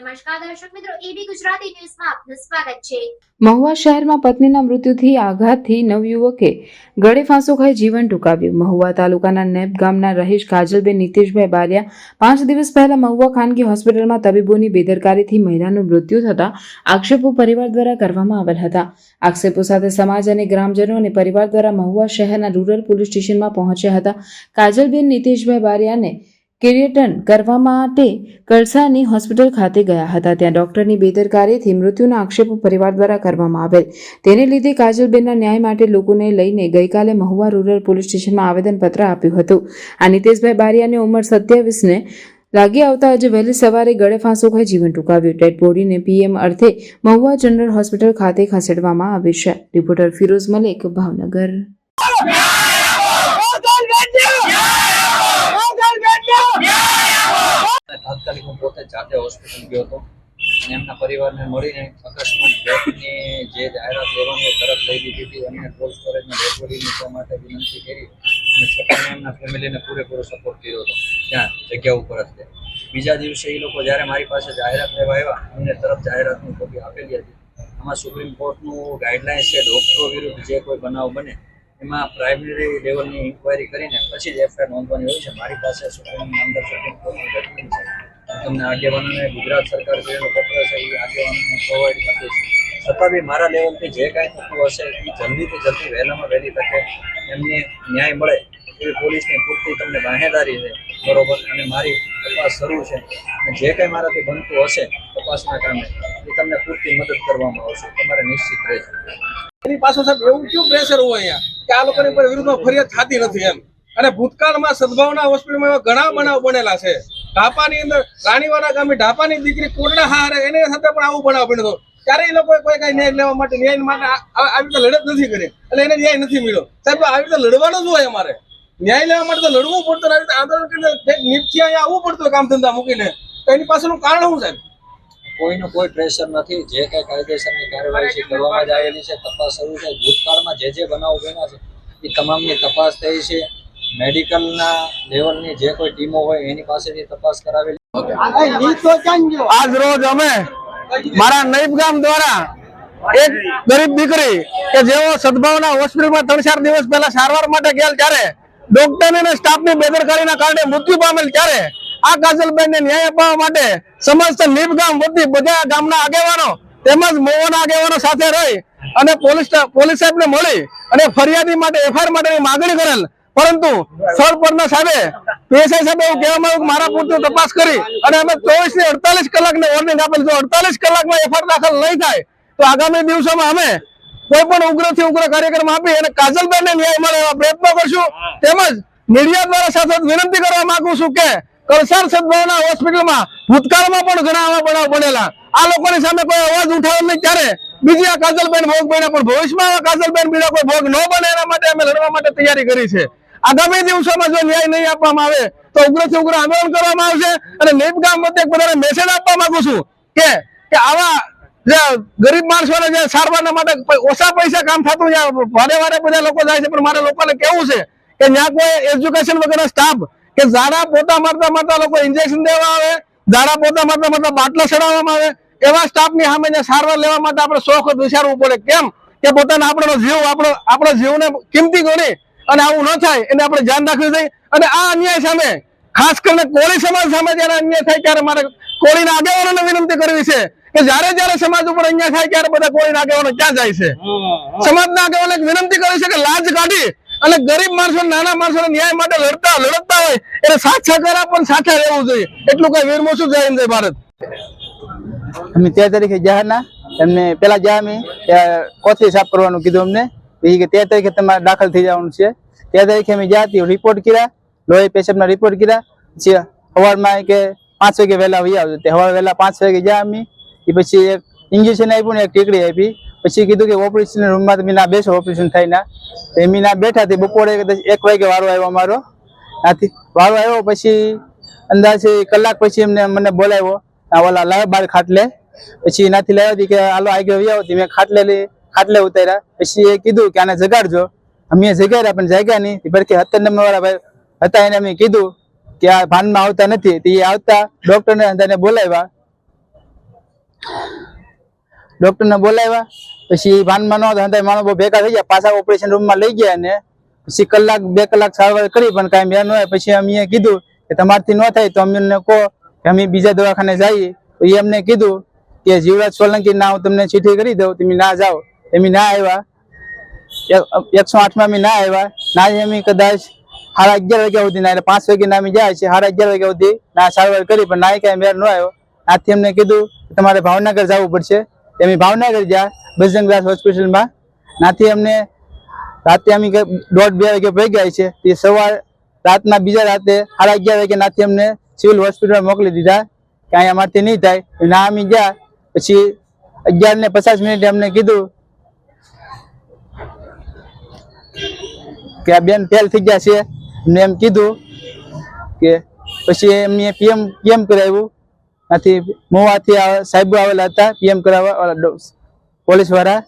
નમસ્કાર દર્શક મિત્રો, એબી ગુજરાતી ન્યૂઝમાં આપનું સ્વાગત છે। મહુવા શહેરમાં પત્નીના મૃત્યુથી આઘાતથી નવયુવકે ગળે ફાંસો ખાઈ જીવન ટૂંકાવ્યું। મહુવા તાલુકાના નેપ ગામના રહીશ કાજલબેન નીતિશભાઈ બારિયા 5 દિવસ પહેલા મહુવા ખાનગી હોસ્પિટલમાં તબીબોની બેદરકારીથી મહિલાનું મૃત્યુ થતા આક્ષેપો પરિવાર દ્વારા કરવામાં આવેલ હતા। આક્ષેપો સાથે સમાજ અને ગ્રામજનો અને પરિવાર દ્વારા મહુવા શહેરના રૂરલ પોલીસ સ્ટેશનમાં પહોંચ્યા હતા। કાજલબેન નીતિશભાઈ બારિયાને કેરિયટન કરવા માટે કળસાની હોસ્પિટલ ખાતે ગયા હતા। ત્યાં ડોક્ટરની બેદરકારીથી મૃત્યુના આક્ષેપો પરિવાર દ્વારા કરવામાં આવેલ। તેને લીધે કાજલબેનના ન્યાય માટે લોકોને લઈને ગઈકાલે મહુવા રૂરલ પોલીસ સ્ટેશનમાં આવેદનપત્ર આપ્યું હતું। આ નીતિશભાઈ બારિયાની ઉંમર 27 ને લાગી આવતા આજે વહેલી સવારે ગળે ફાંસો ખાઈ જીવન ટૂંકાવ્યું। ડેડ બોડીને પીએમ અર્થે મહુવા જનરલ હોસ્પિટલ ખાતે ખસેડવામાં આવી છે। રિપોર્ટર ફિરોઝ મલિક, ભાવનગર। તાત્કાલિક હું પોતે જાતે હોસ્પિટલ ગયો હતો અને એમના પરિવારને મળીને અકસ્માત ડેથની જે જાહેરાત લેવાની તરત લઈ લીધી હતી। એમને કોલ્ડ સ્ટોરેજમાં ડેડ બોડી મૂકવા માટે વિનંતી કરી અને છતાં એમના ફેમિલીને પૂરેપૂરો સપોર્ટ કર્યો હતો ત્યાં જગ્યા ઉપર જ। બીજા દિવસે એ લોકો જ્યારે મારી પાસે જાહેરાત લેવા આવ્યા એમને તરત જાહેરાતની કોપી આપેલી હતી। આમાં સુપ્રીમ કોર્ટનું ગાઈડલાઇન્સ છે, ડૉક્ટરો વિરુદ્ધ જે કોઈ બનાવ બને એમાં પ્રાઇમરી લેવલની ઇન્ક્વાયરી કરીને પછી જ એફઆઈઆર નોંધવાની હોય છે। મારી પાસે નામદાર સુપ્રીમ કોર્ટની ડોક્યુમેન્ટ છે, તમને આગેવાનોને ગુજરાત સરકાર જેનો પત્ર છે એ આગેવાનોને પ્રોવાઈડ કરી છે। છતાં બી મારા લેવલથી જે કાંઈ થતું હશે એ જલ્દીથી જલ્દી વહેલામાં વહેલી તકે એમને ન્યાય મળે એવી પોલીસની પૂરતી તમને બાહેદારી છે, બરોબર। અને મારી તપાસ શરૂ છે અને જે કાંઈ મારાથી બનતું હશે તપાસના કામે એ તમને પૂરતી મદદ કરવામાં આવશે, તમારે નિશ્ચિત રહેશે। એની પાછળ સાહેબ એવું ક્યું પ્રેશર હોય અહીંયા કે આ લોકોની પર વિરુદ્ધમાં ફરિયાદ થતી નથી એમ। અને ભૂતકાળમાં સદભાવના હોસ્પિટલમાં એવા ઘણા બનાવ બનેલા છે। ઢાપાની અંદર રાણીવાડા ગામે ઢાપાની દીકરી કોરડા હારે એની સાથે પણ આવું બનાવ બન્યો હતો। ત્યારે એ લોકોએ કોઈ કઈ ન્યાય લેવા માટે આવી રીતે લડત નથી કરી એટલે એને ન્યાય નથી મળ્યો। સાહેબ આવી રીતે લડવાનું જ હોય, અમારે ન્યાય લેવા માટે તો લડવું પડતું, આવી રીતે આંદોલન કરીને નીચથી અહીંયા આવવું પડતું કામ ધંધા મૂકીને, તો એની પાછળનું કારણ શું સાહેબ? કોઈનું કોઈ પ્રેશર નથી, જે કઈ કાયદેસરની કાર્યવાહી છે કરવામાં જ આવેલી છે, તપાસ શરૂ છે। ભૂતકાળમાં જે બનાવો બન્યા છે એ તમામની તપાસ થઈ છે। મેડિકલના લેવલની જે કોઈ ટીમો હોય એની પાસેથી તપાસ કરાવેલી। આજ રોજ અમે મારા નૈપ ગામ દ્વારા એક ગરીબ દીકરી કે જેઓ સદભાવના હોસ્પિટલમાં 3-4 દિવસ પહેલા સારવાર માટે ગયેલ ત્યારે ડોક્ટર અને સ્ટાફની બેદરકારીના કારણે મૃત્યુ પામેલ ત્યારે આ કાજલબેનને ન્યાય અપાવવા માટે સમસ્ત નીપ ગામ વતી બધા ગામના આગેવાનો તેમજ મહુવાના આગેવાનો સાથે રહી અને પોલીસ સાહેબને મળી અને ફરિયાદી માટે એફઆઈઆર માટેની માંગણી કરેલ। પરંતુ સ્થળ પરના સાહેબે પીએસઆઈ સાહેબે એવું કહેવામાં આવ્યું કે મારા પૂરતી તપાસ કરી અને અમે 24 થી 48 કલાકની વોર્નિંગ આપેલ। જો 48 કલાકમાં એફઆઈઆર દાખલ નહીં થાય તો આગામી દિવસોમાં અમે કોઈ પણ ઉગ્રથી ઉગ્ર કાર્યક્રમ આપી અને કાજલબેનને ન્યાય મળે એવા પ્રયત્નો કરશું। તેમજ મીડિયા દ્વારા સાથે વિનંતી કરવા માંગુ છું કે કળસાર સદભાવના હોસ્પિટલમાં ભૂતકાળમાં પણ ઘણા આવા બનાવ બનેલા, આ લોકોની સામે કોઈ અવાજ ઉઠાવે નહીં ત્યારે બીજી આ કાજલબેન ભોગ બન્યા, પણ ભવિષ્યમાં આ કાજલબેન બીજા કોઈ ભોગ ન બને એના માટે અમે લડવા માટે તૈયારી કરી છે। આગામી દિવસોમાં જો ન્યાય નહીં આપવામાં આવે તો ઉગ્રથી ઉગ્ર આંદોલન કરવામાં આવશે। અને નીપ ગામ વચ્ચે બધાને મેસેજ આપવા માંગુ છું કે આવા જે ગરીબ માણસોને જે સારવારના માટે ઓછા પૈસા કામ થતું વારે બધા લોકો જાય છે, પણ મારે લોકોને કેવું છે કે ત્યાં કોઈ એજ્યુકેશન વગરનો સ્ટાફ કે ઝાડા પોતા મારતા લોકો ઇન્જેક્શન દેવા આવે, ઝાડા પોતા મારતા બાટલા ચડાવવામાં આવે, એવા સ્ટાફની સામે સારવાર લેવા માટે આપણે 100 વખત વિચારવું પડે। કેમ કે પોતાના આપણો જીવને કિંમતી ગણી અને આવું ન થાય એને આપણે ધ્યાન રાખવું જોઈએ। અને આ અન્યાય સામે ખાસ કરીને કોળી સમાજ સામે જયારે અન્યાય થાય ત્યારે મારે કોળીના આગેવાનોને વિનંતી કરવી છે કે જયારે સમાજ ઉપર અન્યાય થાય ત્યારે બધા કોળીના આગેવાનો ક્યાં જાય છે? સમાજના આગેવાનોને વિનંતી કરવી છે કે લાજ કાઢી અને ગરીબ માણસો નાના માણસો ન્યાય માટે લડતા હોય એને સાથ સહકાર આપવા સાથે રહેવું જોઈએ। એટલું કઈ વીર મોસું જય હિન્દ જય ભારત। અમે 13 તારીખે જહાના એમને પેલા જામી કોથળી સાફ કરવાનું કીધું અમને, કે 13 તારીખે તમારે દાખલ થઈ જવાનું છે। 13 તારીખે અમે જાતી રિપોર્ટ કર્યા, લોહી પેશન્ટના રિપોર્ટ કર્યા, પછી સવારમાં કે 5 વાગે વહેલા વહી આવજો, તે સવારે વહેલા 5 વાગે ગયા અમે। એ પછી એક ઇન્જેક્શન આપ્યું ને એક ટીકડી આપી, પછી કીધું કે ઓપરેશન રૂમમાં તમે ના બેસો, ઓપરેશન થાય ના। એમ ના બેઠા તે બપોરે 1 વાગે વારો આવ્યો અમારો, ત્યાંથી વારો આવ્યો પછી અંદાજે કલાક પછી મને બોલાવ્યો ઓલા લાવ બાર ખાટલે, પછી એનાથી લાવ્યો કે હાલો આગળ વ્યાવો, મેં ખાટલે ઉતાર્યા। પછી એ કીધું કે આને જગાડજો, અમે જગાડ્યા પણ જાગ્યા નહીં। પછી 17 નંબર વાળા ભાઈ હતા એને અમે કીધું કે આ ભાનમાં આવતા નથી, એ આવતા ડોક્ટરને બોલાવ્યા ડોક્ટરને બોલાવ્યા, પછી ભાનમાં ન હતા માણસો બહુ ભેગા થઈ ગયા, પાછા ઓપરેશન રૂમમાં લઈ ગયા ને પછી 2 કલાક સારવાર કરી પણ કાંઈ મેળ ન હોય. પછી અમે કીધું કે તમારથી ન થાય તો અમને કહો કે અમે બીજા દવાખાને જઈએ. તો એ અમને કીધું કે જીવરાજ સોલંકી ના હું તમને ચીઠી કરી દઉં, તમે ના જાઓ. અમે ના આવ્યા, 108 માં અમે ના આવ્યા. ના અમે કદાચ 11:30 વાગ્યા સુધી ના, એટલે 5 વાગે ના અમે જાય છે, 11:30 વાગ્યા સુધી ના સારવાર કરી પણ ના કાંઈ મેળ ન આવ્યો. આથી અમને કીધું કે તમારે ભાવનગર જવું પડશે. અમે ભાવનગર ગયા બજરંગદાસ હોસ્પિટલમાં. નાથી અમને રાતે અમે 1:30-2 વાગે પડી ગયા છે. તે રાતના બીજા રાતે 11:30 વાગે નાથી અમને સિવિલ હોસ્પિટલમાં મોકલી દીધા કે અહીંયા અમારથી નહીં થાય. ના અમે ગયા, પછી 11:50 અમને કીધું કે આ બેન ફેલ થઈ ગયા છે. અમને એમ કીધું કે પછી એમને પીએમ કરાવ્યું. ત્યાંથી મહુવાથી સાહેબો આવેલા હતા પીએમ કરાવવા, પોલીસ વાળા.